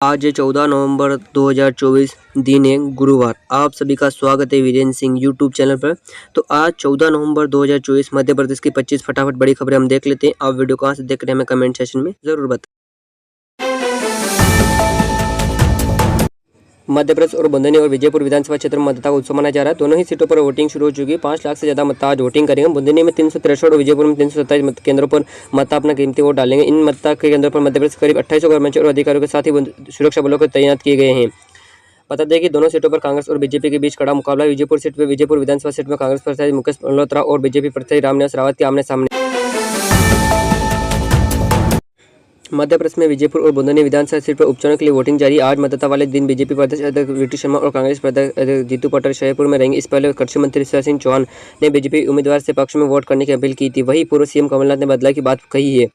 आज 14 नवंबर 2024 दिन है गुरुवार। आप सभी का स्वागत है वीरेंद्र सिंह यूट्यूब चैनल पर। तो आज 14 नवंबर 2024 मध्य प्रदेश की 25 फटाफट बड़ी खबरें हम देख लेते हैं। आप वीडियो कहाँ से देख रहे हैं हमें कमेंट सेक्शन में जरूर बताएं। मध्य प्रदेश और बुंदेली और विजयपुर विधानसभा क्षेत्र में मतदाता का उत्सव मनाया जा रहा है। दोनों ही सीटों पर वोटिंग शुरू हो चुकी है। 5 लाख से ज्यादा मतदाता आज वोटिंग करेंगे। बुंदेली में 363 और विजयपुर में 327 केंद्रों पर मतदाता अपना कीमती वोट डालेंगे। इन मतदाता के केंद्रों पर मध्य प्रदेश करीब 2800 कर्मचारी और अधिकारियों के साथ ही सुरक्षा बलों को तैनात किए गए हैं। बता दें कि दोनों सीटों पर कांग्रेस और बीजेपी के बीच कड़ा मुकाबला है। विजयपुर सीट पर विजयपुर विधानसभा सीट में कांग्रेस प्रत्याशी मुकेश मल्होत्रा और बीजेपी प्रत्याशी रामनिवास रावत के आमने सामने। मध्य प्रदेश में विजयपुर और बुंदेली विधानसभा सीट पर उपचुनाव के लिए वोटिंग जारी। आज मतदाता वाले दिन बीजेपी प्रदेश अध्यक्ष वीटी शर्मा और कांग्रेस प्रदेश जीतू पटवारी शाहपुर में रहेंगे। इस पहले कृषि मंत्री शिवराज सिंह चौहान ने बीजेपी उम्मीदवार से पक्ष में वोट करने की अपील की थी। वहीं पूर्व सीएम कमलनाथ ने बदलाव की बात कही है।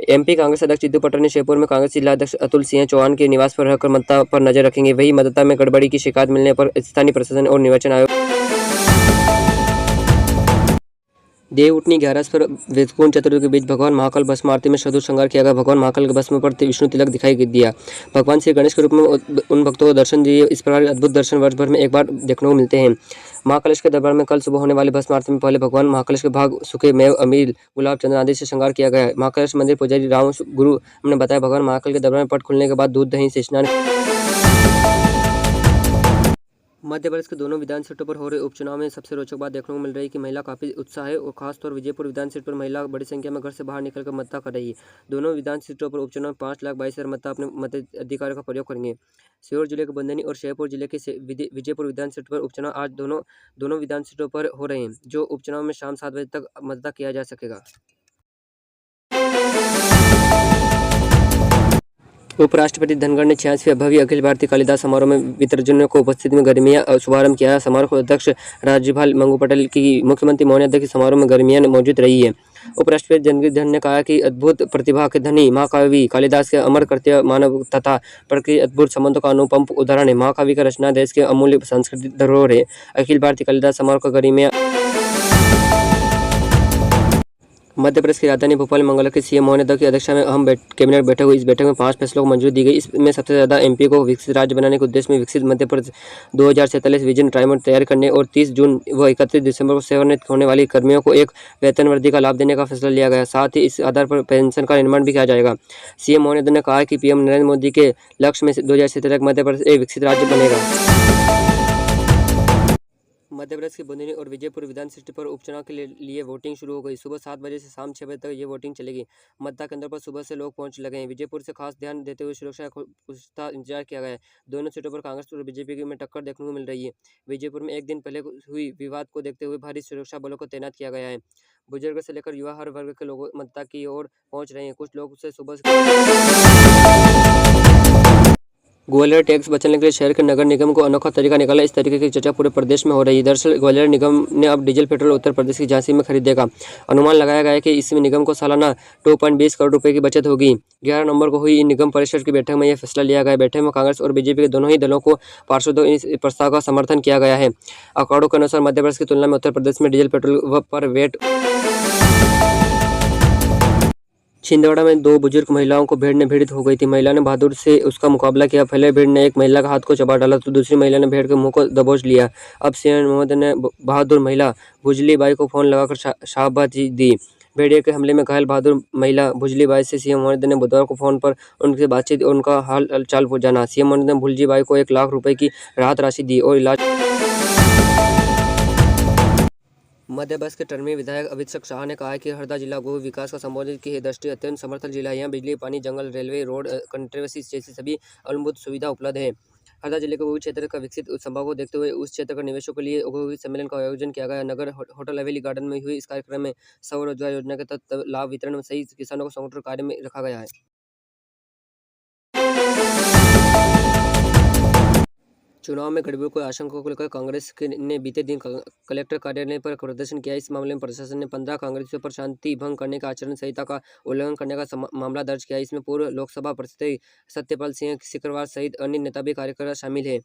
एमपी कांग्रेस अध्यक्ष जीतू पटवारी ने शाहपुर में कांग्रेस जिला अध्यक्ष अतुल सिंह चौहान के निवास पर रहकर मतदाता पर नजर रखेंगे। वहीं मतदाता में गड़बड़ी की शिकायत मिलने पर स्थानीय प्रशासन और निर्वाचन आयोग देवउठनी 11 पर वेदपूर्ण चतुर्थी के बीच भगवान महाकाल भस्म आरती में साधु श्रृंगार किया गया। भगवान महाकाल के भस्म पर विष्णु तिलक दिखाई दिया। भगवान श्री गणेश के रूप में उन भक्तों को दर्शन दिए। इस प्रकार के अद्भुत दर्शन वर्ष भर में एक बार देखने को मिलते हैं। महाकालेश के दरबार में कल सुबह होने वाली भस्म आरती में पहले भगवान महाकालेश के भाग सुखे मेव अमीर गुलाब चंदन आदि से श्रृंगार किया गया है। महाकालेश मंदिर पुजारी राम गुरु ने बताया भगवान महाकाल के दरबार में पट खुलने के बाद दूध दही से स्नान। मध्य प्रदेश के दोनों विधान सीटों पर हो रहे उपचुनाव में सबसे रोचक बात देखने को मिल रही है कि महिला काफी उत्साह है और खासतौर विजयपुर विधान सीट पर महिला बड़ी संख्या में घर से बाहर निकलकर मतदान कर रही है। दोनों विधान सीटों पर उपचुनाव में 5,22,000 मतदाता अपने मताधिकार का प्रयोग करेंगे। सीहोर जिले के बुंदेली और शाहपुर जिले के विजयपुर विधान सीट पर उपचुनाव आज दोनों विधान सीटों पर हो रहे हैं। जो उपचुनाव में शाम 7 बजे तक मतदान किया जा सकेगा। उपराष्ट्रपति धनखड़ ने 86वें भव्य अखिल भारतीय कालिदास समारोह में वितरजनों को उपस्थिति में गर्मिया शुभारंभ किया। समारोह को अध्यक्ष राज्यपाल मंगू पटेल की मुख्यमंत्री मोहन यादव की समारोह में गर्मिया मौजूद रही है। उपराष्ट्रपति जगदीप धनखड़ ने कहा कि अद्भुत प्रतिभा के धनी महाकवि कालिदास के अमर कृत्य मानव तथा प्रकृति अद्भुत संबंधों का अनुपम उदाहरण है। महाकवि का रचना देश के अमूल्य सांस्कृतिक धरोहर है। अखिल भारतीय कालिदास समारोह का गरिमा मध्य प्रदेश की राजधानी भोपाल में मंगलवार की सीएम मोहन यादव की अध्यक्षता में अहम कैबिनेट बैठक हुई। इस बैठक में 5 फैसलों को मंजूरी दी गई। इसमें सबसे ज्यादा एमपी को विकसित राज्य बनाने के उद्देश्य में विकसित मध्य प्रदेश 2047 विजन ट्राइमेट तैयार करने और 30 जून व 31 दिसंबर को सेवानिवृत्त होने वाले कर्मियों को एक वेतन वृद्धि का लाभ देने का फैसला लिया गया। साथ ही इस आधार पर पेंशन का निर्माण भी किया जाएगा। सीएम मोहन यादव ने कहा कि पीएम नरेंद्र मोदी के लक्ष्य में 2047 तक मध्य प्रदेश एक विकसित राज्य बनेगा। मध्य प्रदेश के बुंदेली और विजयपुर विधान सीट पर उपचुनाव के लिए वोटिंग शुरू हो गई। सुबह 7 बजे से शाम 6 बजे तक ये वोटिंग चलेगी। मतदान केंद्रों पर सुबह से लोग पहुंच लगे हैं। विजयपुर से खास ध्यान देते हुए सुरक्षा का इंतजार किया गया है। दोनों सीटों पर कांग्रेस और बीजेपी में टक्कर देखने को मिल रही है। विजयपुर में एक दिन पहले हुई विवाद को देखते हुए भारी सुरक्षा बलों को तैनात किया गया है। बुजुर्ग से लेकर युवा हर वर्ग के लोग मतदान की ओर पहुंच रहे हैं। कुछ लोग से ग्वालियर टैक्स बचाने के लिए शहर के नगर निगम को अनोखा तरीका निकाला। इस तरीके की चर्चा पूरे प्रदेश में हो रही है। दरअसल ग्वालियर निगम ने अब डीजल पेट्रोल उत्तर प्रदेश की झांसी में खरीदेगा। अनुमान लगाया गया है कि इसमें निगम को सालाना 2.20 करोड़ रुपए की बचत होगी। 11 नवंबर को हुई निगम परिषद की बैठक में यह फैसला लिया गया। बैठक में कांग्रेस और बीजेपी के दोनों ही दलों को पार्षदों इस प्रस्ताव का समर्थन किया गया है। आंकड़ों के अनुसार मध्य प्रदेश की तुलना में उत्तर प्रदेश में डीजल पेट्रोल पर वेट छिंदवाड़ा में 2 बुजुर्ग महिलाओं को भेड़ ने पीड़ित हो गई थी। महिला ने बहादुर से उसका मुकाबला किया। पहले भेड़ ने एक महिला का हाथ को चबा डाला तो दूसरी महिला ने भेड़ के मुंह को दबोच लिया। अब सीएम मोहम्मद ने बहादुर महिला भुजली बाई को फोन लगाकर शाबाशी दी। भेड़िए के हमले में घायल बहादुर महिला भुजली बाई से सीएम मोहम्मद ने बुधवार को फोन पर उनसे बातचीत और उनका हाल चाल जाना। सीएम मोहम्मद ने भुजली बाई को 1 लाख रुपए की राहत राशि दी और इलाज। मध्य प्रदेश के टर्मी विधायक अभिषेक शाह ने कहा है कि हरदा जिला गो विकास का संबोधित की दृष्टि अत्यंत समर्थन जिला है। यहाँ बिजली, पानी, जंगल, रेलवे, रोड कनेक्टिविटी जैसी सभी मूलभूत सुविधा उपलब्ध है। हरदा जिले के गोभी क्षेत्र का विकसित संभाव को देखते हुए उस क्षेत्र के निवेशकों के लिए गोभी सम्मेलन का आयोजन किया गया। नगर होटल हवेली गार्डन में हुई इस कार्यक्रम में स्वरोजगार योजना के तहत लाभ वितरण में सही किसानों को संगठन कार्य में रखा गया है। चुनाव में गड़बड़ी की आशंका को लेकर कांग्रेस ने बीते दिन कलेक्टर कार्यालय पर प्रदर्शन किया। इस मामले में प्रशासन ने 15 कांग्रेसियों पर शांति भंग करने का आचरण संहिता का उल्लंघन करने का मामला दर्ज किया। इसमें पूर्व लोकसभा प्रत्याशी सत्यपाल सिंह सिकरवार सहित अन्य नेता भी कार्यकर्ता शामिल है।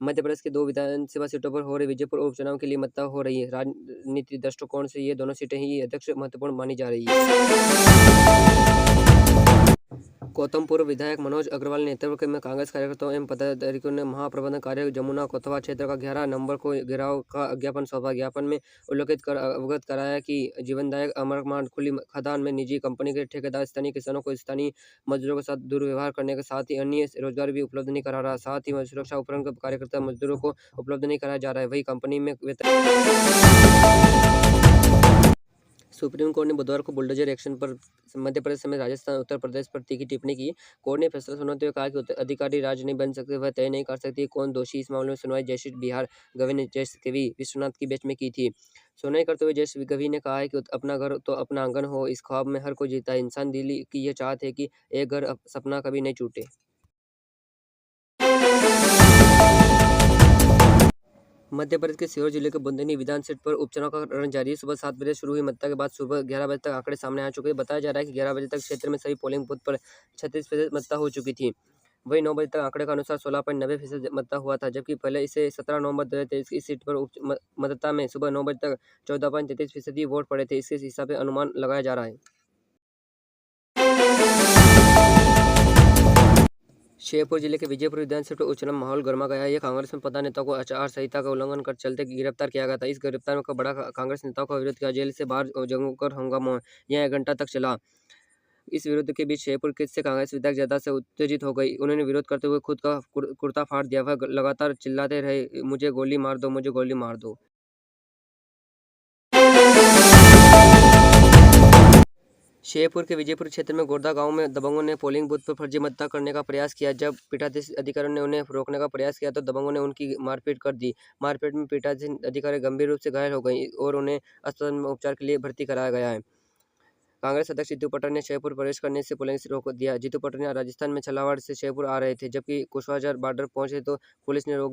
मध्य प्रदेश के 2 विधानसभा सीटों पर हो रहे विजयपुर उपचुनाव के लिए मतदान हो रही है। राजनीतिक दृष्टिकोण से ये दोनों सीटें ही अध्यक्ष महत्वपूर्ण मानी जा रही है। गौतमपुर विधायक मनोज अग्रवाल के नेतृत्व में कांग्रेस कार्यकर्ताओं एवं पदाधिकारियों ने महाप्रबंधक कार्य जमुना कोतवा क्षेत्र का 11 नंबर को घेराव का ज्ञापन सौंपा। ज्ञापन में उल्लेखित कर अवगत कराया कि जीवनदायक अमरकांड खुली खदान में निजी कंपनी के ठेकेदार स्थानीय किसानों को स्थानीय मजदूरों के साथ दुर्व्यवहार करने के साथ ही अन्य रोजगार भी उपलब्ध नहीं करा रहा, साथ ही सुरक्षा उपकरण कार्यकर्ता मजदूरों को उपलब्ध नहीं कराया जा रहा है। वही कंपनी में सुप्रीम कोर्ट ने बुधवार को बुलडोजर एक्शन पर मध्य प्रदेश समेत राजस्थान उत्तर प्रदेश पर तीखी टिप्पणी की। कोर्ट ने फैसला सुनाते हुए कहा कि अधिकारी राज्य नहीं बन सकते, वह तय नहीं कर सकती कौन दोषी। इस मामले में सुनवाई जस्टिस बिहार गवई ने जस्टिस के.वी. विश्वनाथ की बेंच में की थी। सुनवाई करते हुए जस्टिस गवई ने कहा है कि अपना घर तो अपना आंगन हो, इस ख्वाब में हर कोई जीता है। इंसान दिल की यह चाहत है कि एक घर सपना कभी नहीं टूटे। मध्य प्रदेश के सीहोर जिले के बुंदेली विधान सीट पर उपचुनाव का रण जारी है। सुबह 7 बजे शुरू हुई मतदान के बाद सुबह 11 बजे तक आंकड़े सामने आ चुके हैं। बताया जा रहा है कि 11 बजे तक क्षेत्र में सभी पोलिंग बूथ पर 36% मतदान हो चुकी थी। वहीं 9 बजे तक आंकड़े के अनुसार 16.90% मतदान हुआ था, जबकि पहले इसे 17 नवंबर 2023 की सीट पर मतदान में सुबह 9 बजे तक 14.33% वोट पड़े थे। इसके हिसाब से अनुमान लगाया जा रहा है। शेरपुर जिले के विजयपुर विधानसभा पर उपचुनाव माहौल गर्मा गया है। यह कांग्रेस में पता नेताओं को आचार संहिता का उल्लंघन कर चलते गिरफ्तार किया गया था। इस गिरफ्तार में बड़ा कांग्रेस नेताओं का विरोध किया, जेल से बाहर जमकर हंगामा यह 1 घंटा तक चला। इस विरोध के बीच शेरपुर से कांग्रेस विधायक ज्यादा से उत्तेजित हो गई। उन्होंने विरोध करते हुए खुद का कुर्ता फाड़ दिया। वह लगातार चिल्लाते रहे, मुझे गोली मार दो, मुझे गोली मार दो। शेरपुर के विजयपुर क्षेत्र में गोरदा गांव में दबंगों ने पोलिंग बूथ पर फर्जी मतदान करने का प्रयास किया। जब पीठाधीश अधिकारियों ने उन्हें रोकने का प्रयास किया तो दबंगों ने उनकी मारपीट कर दी। मारपीट में पीठाधीश अधिकारी गंभीर रूप से घायल हो गई और उन्हें अस्पताल में उपचार के लिए भर्ती कराया गया है। कांग्रेस अध्यक्ष जीतू पटवारी ने शेरपुर प्रवेश करने से पुलिस से रोक दिया। जीतू पटवारी राजस्थान में छलावाड़ से शेरपुर आ रहे थे, जबकि कुशवाहा बॉर्डर पहुंचे तो पुलिस ने रोक